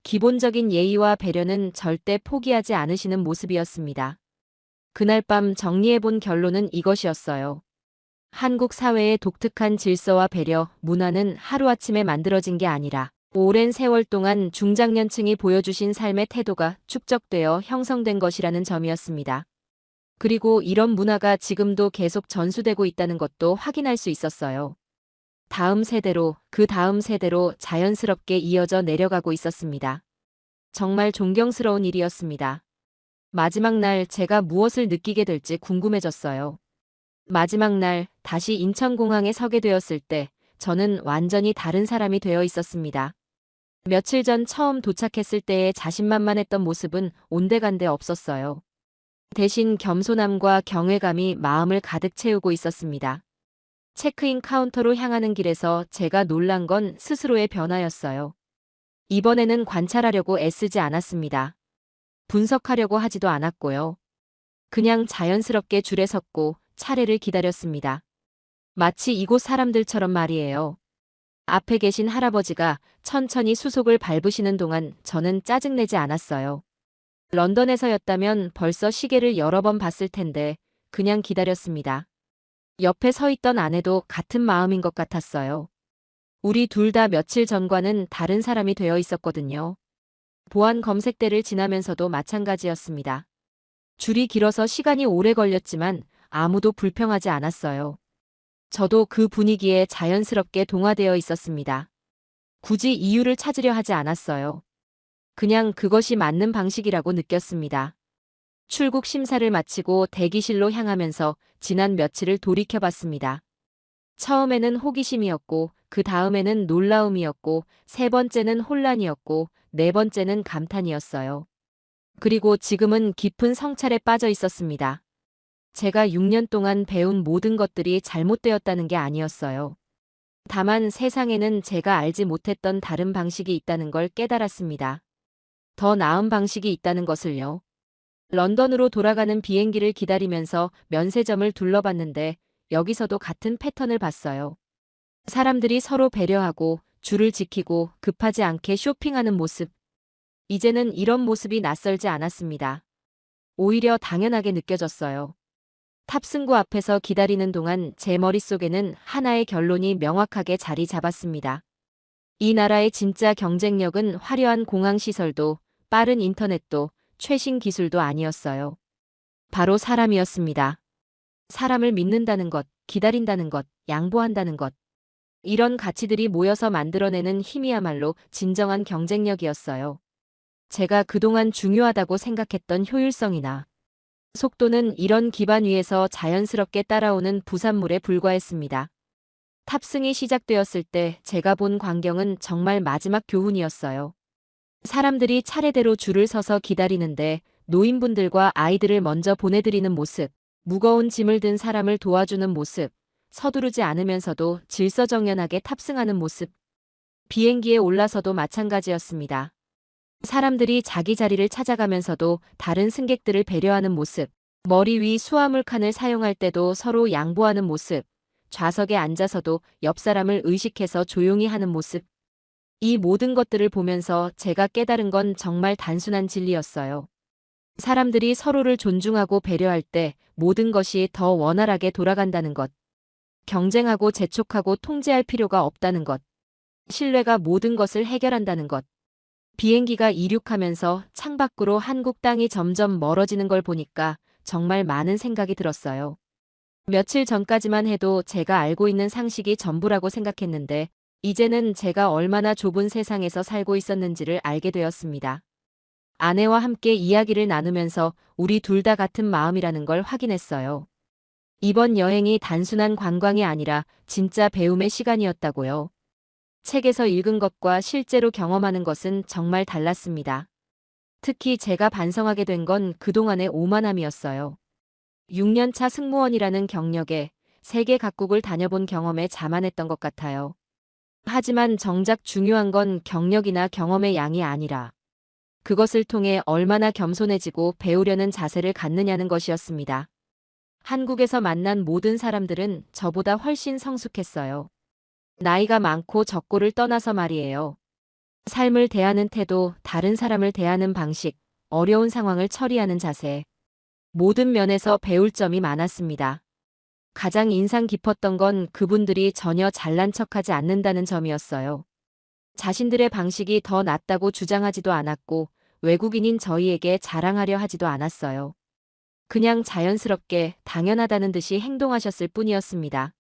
기본적인 예의와 배려는 절대 포기하지 않으시는 모습이었습니다. 그날 밤 정리해본 결론은 이것이었어요. 한국 사회의 독특한 질서와 배려, 문화는 하루아침에 만들어진 게 아니라 오랜 세월 동안 중장년층이 보여주신 삶의 태도가 축적되어 형성된 것이라는 점이었습니다. 그리고 이런 문화가 지금도 계속 전수되고 있다는 것도 확인할 수 있었어요. 다음 세대로, 그 다음 세대로 자연스럽게 이어져 내려가고 있었습니다. 정말 존경스러운 일이었습니다. 마지막 날 제가 무엇을 느끼게 될지 궁금해졌어요. 마지막 날 다시 인천공항에 서게 되었을 때 저는 완전히 다른 사람이 되어 있었습니다. 며칠 전 처음 도착했을 때의 자신만만했던 모습은 온데간데 없었어요. 대신 겸손함과 경외감이 마음을 가득 채우고 있었습니다. 체크인 카운터로 향하는 길에서 제가 놀란 건 스스로의 변화였어요. 이번에는 관찰하려고 애쓰지 않았습니다. 분석하려고 하지도 않았고요. 그냥 자연스럽게 줄에 섰고 차례를 기다렸습니다. 마치 이곳 사람들처럼 말이에요. 앞에 계신 할아버지가 천천히 수속을 밟으시는 동안 저는 짜증내지 않았어요. 런던에서였다면 벌써 시계를 여러 번 봤을 텐데 그냥 기다렸습니다. 옆에 서 있던 아내도 같은 마음인 것 같았어요. 우리 둘 다 며칠 전과는 다른 사람이 되어 있었거든요. 보안 검색대를 지나면서도 마찬가지였습니다. 줄이 길어서 시간이 오래 걸렸지만 아무도 불평하지 않았어요. 저도 그 분위기에 자연스럽게 동화되어 있었습니다. 굳이 이유를 찾으려 하지 않았어요. 그냥 그것이 맞는 방식이라고 느꼈습니다. 출국 심사를 마치고 대기실로 향하면서 지난 며칠을 돌이켜봤습니다. 처음에는 호기심이었고, 그 다음에는 놀라움이었고, 세 번째는 혼란이었고, 네 번째는 감탄이었어요. 그리고 지금은 깊은 성찰에 빠져 있었습니다. 제가 6년 동안 배운 모든 것들이 잘못되었다는 게 아니었어요. 다만 세상에는 제가 알지 못했던 다른 방식이 있다는 걸 깨달았습니다. 더 나은 방식이 있다는 것을요. 런던으로 돌아가는 비행기를 기다리면서 면세점을 둘러봤는데 여기서도 같은 패턴을 봤어요. 사람들이 서로 배려하고 줄을 지키고 급하지 않게 쇼핑하는 모습. 이제는 이런 모습이 낯설지 않았습니다. 오히려 당연하게 느껴졌어요. 탑승구 앞에서 기다리는 동안 제 머릿속에는 하나의 결론이 명확하게 자리 잡았습니다. 이 나라의 진짜 경쟁력은 화려한 공항시설도 빠른 인터넷도 최신 기술도 아니었어요. 바로 사람이었습니다. 사람을 믿는다는 것, 기다린다는 것, 양보한다는 것. 이런 가치들이 모여서 만들어내는 힘이야말로 진정한 경쟁력이었어요. 제가 그동안 중요하다고 생각했던 효율성이나 속도는 이런 기반 위에서 자연스럽게 따라오는 부산물에 불과했습니다. 탑승이 시작되었을 때 제가 본 광경은 정말 마지막 교훈이었어요. 사람들이 차례대로 줄을 서서 기다리는데 노인분들과 아이들을 먼저 보내드리는 모습, 무거운 짐을 든 사람을 도와주는 모습, 서두르지 않으면서도 질서정연하게 탑승하는 모습. 비행기에 올라서도 마찬가지였습니다. 사람들이 자기 자리를 찾아가면서도 다른 승객들을 배려하는 모습, 머리 위 수화물 칸을 사용할 때도 서로 양보하는 모습, 좌석에 앉아서도 옆 사람을 의식해서 조용히 하는 모습. 이 모든 것들을 보면서 제가 깨달은 건 정말 단순한 진리였어요. 사람들이 서로를 존중하고 배려할 때 모든 것이 더 원활하게 돌아간다는 것. 경쟁하고 재촉하고 통제할 필요가 없다는 것. 신뢰가 모든 것을 해결한다는 것. 비행기가 이륙하면서 창밖으로 한국 땅이 점점 멀어지는 걸 보니까 정말 많은 생각이 들었어요. 며칠 전까지만 해도 제가 알고 있는 상식이 전부라고 생각했는데 이제는 제가 얼마나 좁은 세상에서 살고 있었는지를 알게 되었습니다. 아내와 함께 이야기를 나누면서 우리 둘 다 같은 마음이라는 걸 확인했어요. 이번 여행이 단순한 관광이 아니라 진짜 배움의 시간이었다고요. 책에서 읽은 것과 실제로 경험하는 것은 정말 달랐습니다. 특히 제가 반성하게 된 건 그동안의 오만함이었어요. 6년차 승무원이라는 경력에 세계 각국을 다녀본 경험에 자만했던 것 같아요. 하지만 정작 중요한 건 경력이나 경험의 양이 아니라 그것을 통해 얼마나 겸손해지고 배우려는 자세를 갖느냐는 것이었습니다. 한국에서 만난 모든 사람들은 저보다 훨씬 성숙했어요. 나이가 많고 적고를 떠나서 말이에요. 삶을 대하는 태도, 다른 사람을 대하는 방식, 어려운 상황을 처리하는 자세. 모든 면에서 배울 점이 많았습니다. 가장 인상 깊었던 건 그분들이 전혀 잘난 척하지 않는다는 점이었어요. 자신들의 방식이 더 낫다고 주장하지도 않았고 외국인인 저희에게 자랑하려 하지도 않았어요. 그냥 자연스럽게 당연하다는 듯이 행동하셨을 뿐이었습니다.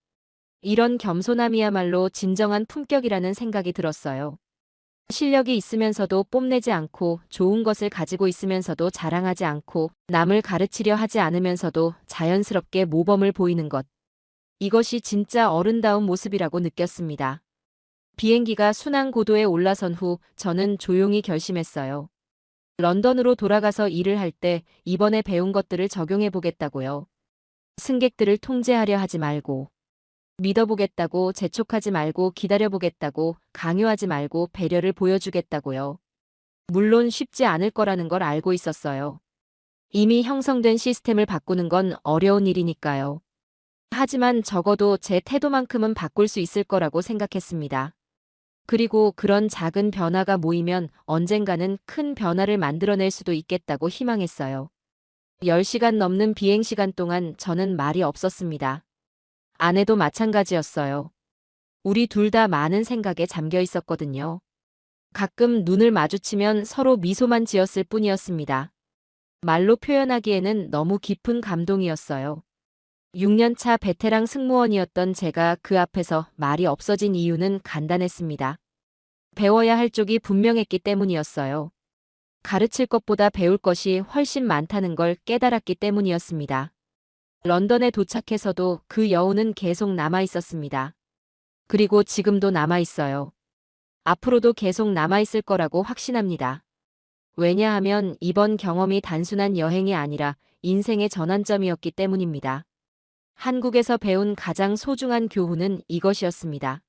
이런 겸손함이야말로 진정한 품격이라는 생각이 들었어요. 실력이 있으면서도 뽐내지 않고 좋은 것을 가지고 있으면서도 자랑하지 않고 남을 가르치려 하지 않으면서도 자연스럽게 모범을 보이는 것. 이것이 진짜 어른다운 모습이라고 느꼈습니다. 비행기가 순항 고도에 올라선 후 저는 조용히 결심했어요. 런던으로 돌아가서 일을 할 때 이번에 배운 것들을 적용해 보겠다고요. 승객들을 통제하려 하지 말고, 믿어보겠다고, 재촉하지 말고, 기다려보겠다고, 강요하지 말고 배려를 보여주겠다고요. 물론 쉽지 않을 거라는 걸 알고 있었어요. 이미 형성된 시스템을 바꾸는 건 어려운 일이니까요. 하지만 적어도 제 태도만큼은 바꿀 수 있을 거라고 생각했습니다. 그리고 그런 작은 변화가 모이면 언젠가는 큰 변화를 만들어낼 수도 있겠다고 희망했어요. 10시간 넘는 비행시간 동안 저는 말이 없었습니다. 아내도 마찬가지였어요. 우리 둘 다 많은 생각에 잠겨 있었거든요. 가끔 눈을 마주치면 서로 미소만 지었을 뿐이었습니다. 말로 표현하기에는 너무 깊은 감동이었어요. 6년차 베테랑 승무원이었던 제가 그 앞에서 말이 없어진 이유는 간단했습니다. 배워야 할 쪽이 분명했기 때문이었어요. 가르칠 것보다 배울 것이 훨씬 많다는 걸 깨달았기 때문이었습니다. 런던에 도착해서도 그 여운은 계속 남아 있었습니다. 그리고 지금도 남아 있어요. 앞으로도 계속 남아 있을 거라고 확신합니다. 왜냐하면 이번 경험이 단순한 여행이 아니라 인생의 전환점이었기 때문입니다. 한국에서 배운 가장 소중한 교훈은 이것이었습니다.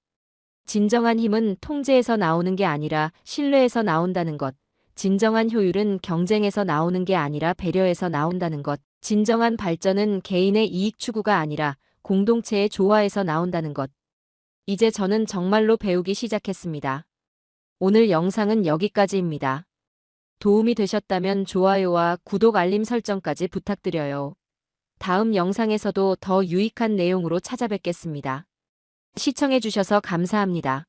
진정한 힘은 통제에서 나오는 게 아니라 신뢰에서 나온다는 것. 진정한 효율은 경쟁에서 나오는 게 아니라 배려에서 나온다는 것. 진정한 발전은 개인의 이익 추구가 아니라 공동체의 조화에서 나온다는 것. 이제 저는 정말로 배우기 시작했습니다. 오늘 영상은 여기까지입니다. 도움이 되셨다면 좋아요와 구독 알림 설정까지 부탁드려요. 다음 영상에서도 더 유익한 내용으로 찾아뵙겠습니다. 시청해주셔서 감사합니다.